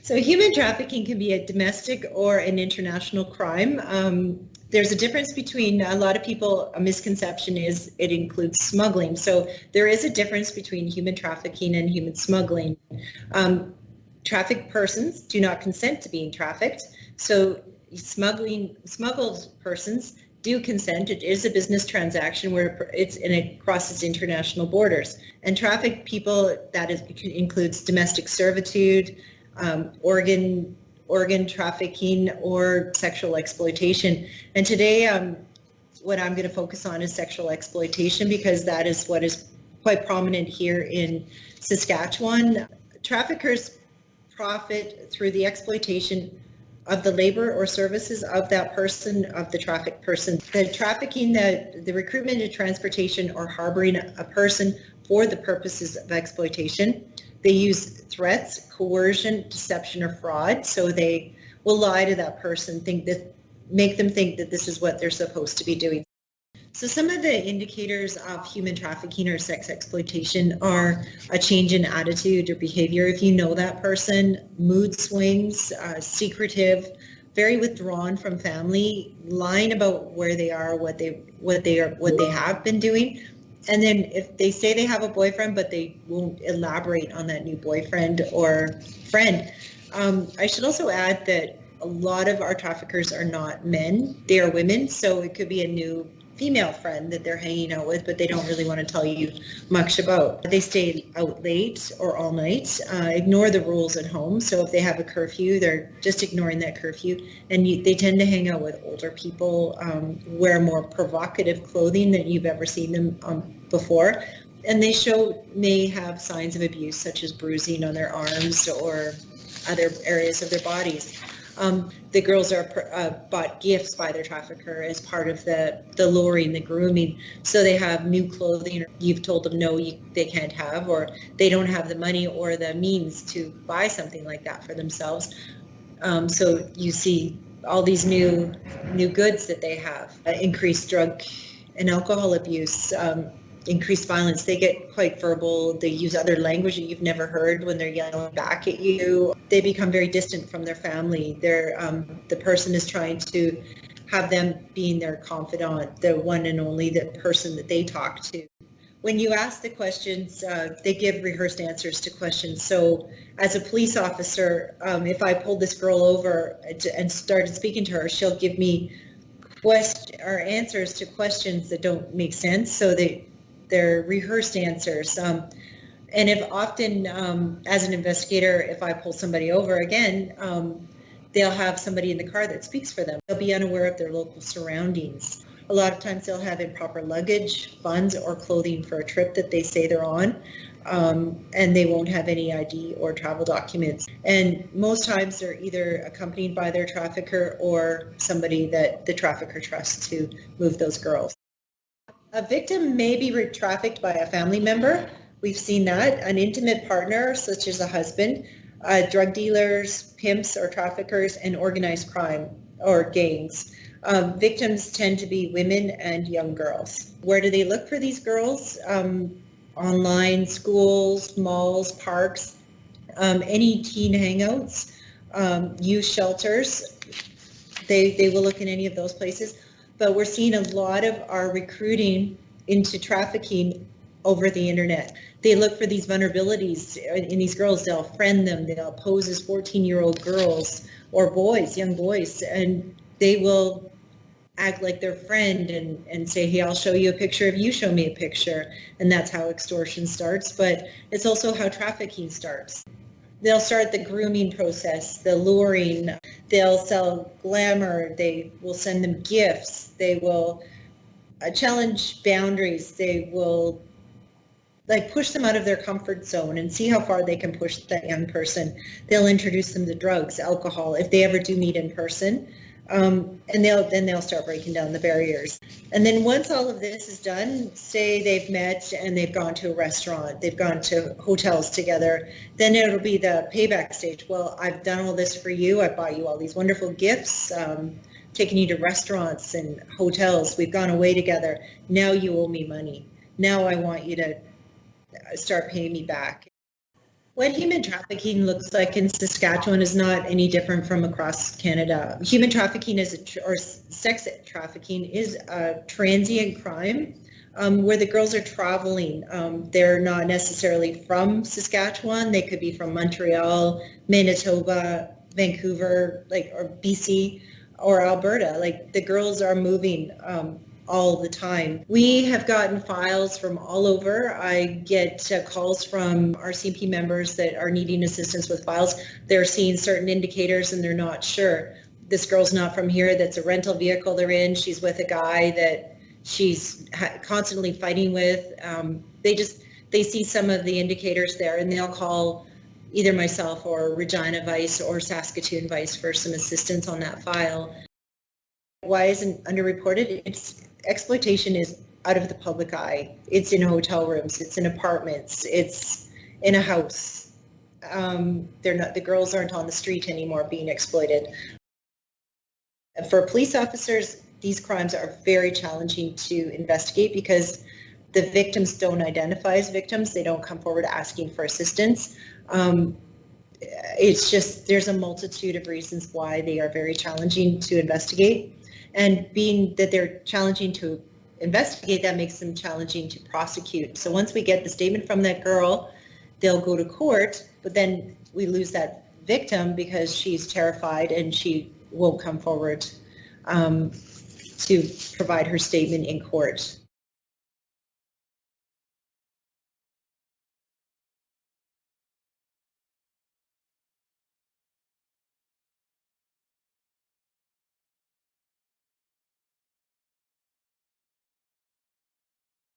So human trafficking can be a domestic or an international crime. There's a difference between, a lot of people, a misconception is it includes smuggling. So there is a difference between human trafficking and human smuggling. Trafficked persons do not consent to being trafficked. So smuggled persons do consent. It is a business transaction where it crosses international borders. And trafficked people, includes domestic servitude, organ trafficking, or sexual exploitation. And today, what I'm going to focus on is sexual exploitation, because that is what is quite prominent here in Saskatchewan. Traffickers profit through the exploitation of the labor or services of that person, of the trafficked person. The trafficking, the recruitment and transportation or harboring a person for the purposes of exploitation. They use threats, coercion, deception, or fraud. So they will lie to that person, make them think that this is what they're supposed to be doing. So some of the indicators of human trafficking or sex exploitation are a change in attitude or behavior. If you know that person, mood swings, secretive, very withdrawn from family, lying about where they are, what they have been doing. And then if they say they have a boyfriend, but they won't elaborate on that new boyfriend or friend. I should also add that a lot of our traffickers are not men, they are women. So it could be a new female friend that they're hanging out with, but they don't really want to tell you much about. They stay out late or all night, ignore the rules at home. So if they have a curfew, they're just ignoring that curfew. And they tend to hang out with older people, wear more provocative clothing than you've ever seen them before. And they may have signs of abuse, such as bruising on their arms or other areas of their bodies. The girls are bought gifts by their trafficker as part of the luring, the grooming. So they have new clothing. You've told them no, they can't have, or they don't have the money or the means to buy something like that for themselves. So you see all these new goods that they have, increased drug and alcohol abuse, increased violence. They get quite verbal. They use other language that you've never heard when they're yelling back at you. They become very distant from their family. The person is trying to have them being their confidant, the one and only the person that they talk to. When you ask the questions, they give rehearsed answers to questions. So as a police officer, if I pulled this girl over and started speaking to her, she'll give me answers to questions that don't make sense. So they're rehearsed answers. And if often, as an investigator, if I pull somebody over again, they'll have somebody in the car that speaks for them. They'll be unaware of their local surroundings. A lot of times they'll have improper luggage, funds, or clothing for a trip that they say they're on, and they won't have any ID or travel documents. And most times they're either accompanied by their trafficker or somebody that the trafficker trusts to move those girls. A victim may be trafficked by a family member. We've seen that. An intimate partner, such as a husband, drug dealers, pimps or traffickers, and organized crime or gangs. Victims tend to be women and young girls. Where do they look for these girls? Online, schools, malls, parks, any teen hangouts, youth shelters. They will look in any of those places. But we're seeing a lot of our recruiting into trafficking over the internet. They look for these vulnerabilities in these girls. They'll friend them. They'll pose as 14-year-old girls or boys, young boys, and they will act like their friend and say, hey, I'll show you a picture if you show me a picture. And that's how extortion starts. But it's also how trafficking starts. They'll start the grooming process, the luring. They'll sell glamour. They will send them gifts. They will challenge boundaries. They will push them out of their comfort zone and see how far they can push that young person. They'll introduce them to drugs, alcohol, if they ever do meet in person. And they'll start breaking down the barriers. And then once all of this is done, say they've met and they've gone to a restaurant, they've gone to hotels together, then it'll be the payback stage. Well, I've done all this for you. I bought you all these wonderful gifts. taken you to restaurants and hotels. We've gone away together. Now you owe me money. Now I want you to start paying me back. What human trafficking looks like in Saskatchewan is not any different from across Canada. Human trafficking or sex trafficking is a transient crime where the girls are traveling. They're not necessarily from Saskatchewan. They could be from Montreal, Manitoba, Vancouver, or BC or Alberta. The girls are moving all the time. We have gotten files from all over. I get calls from RCMP members that are needing assistance with files. They're seeing certain indicators and they're not sure. This girl's not from here. That's a rental vehicle they're in. She's with a guy that she's constantly fighting with. They see some of the indicators there and they'll call either myself or Regina Vice or Saskatoon Vice for some assistance on that file. Why isn't underreported? Exploitation is out of the public eye. It's in hotel rooms, it's in apartments, it's in a house. The girls aren't on the street anymore being exploited. For police officers, these crimes are very challenging to investigate because the victims don't identify as victims. They don't come forward asking for assistance. It's just, there's a multitude of reasons why they are very challenging to investigate. And being that they're challenging to investigate, that makes them challenging to prosecute. So once we get the statement from that girl, they'll go to court, but then we lose that victim because she's terrified and she won't come forward to provide her statement in court.